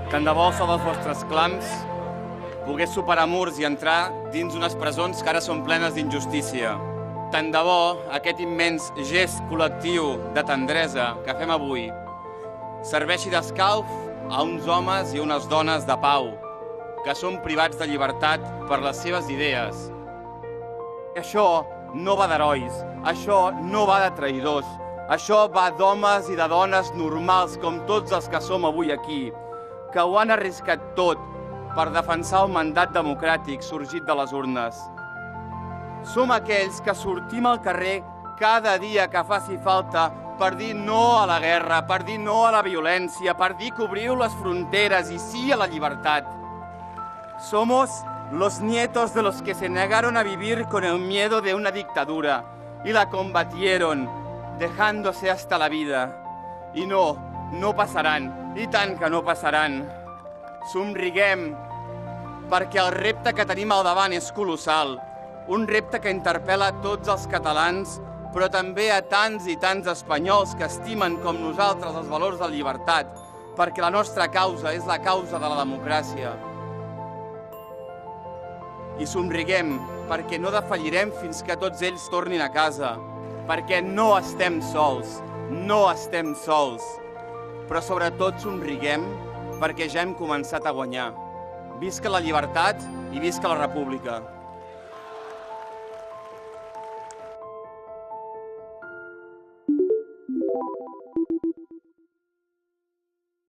Tant de bo el so dels vostres clams pogués superar murs i entrar dins unes presons que ara són plenes d'injustícia. Tant de bo aquest immens gest col·lectiu de tendresa que fem avui serveixi d'escalf a uns homes i unes dones de pau que són privats de llibertat per les seves idees. Això no va d'herois, això no va de traïdors, això va d'homes i de dones normals com tots els que som avui aquí, que ho han arriscat tot per defensar el mandat democràtic sorgit de les urnes. Som aquells que sortim al carrer cada dia que faci falta per dir no a la guerra, per dir no a la violència, per dir que obriu les fronteres i sí a la llibertat. Somos los nietos de los que se negaron a vivir con el miedo de una dictadura y la combatieron, dejándose hasta la vida. I no passaran, i tant que no passaran. Somriguem, perquè el repte que tenim al davant és colossal, un repte que interpel·la tots els catalans, però també a tants i tants espanyols que estimen com nosaltres els valors de llibertat, perquè la nostra causa és la causa de la democràcia. I somriguem, perquè no defallirem fins que tots ells tornin a casa, perquè no estem sols, però sobretot somriguem perquè ja hem començat a guanyar. Visca la llibertat i visca la república.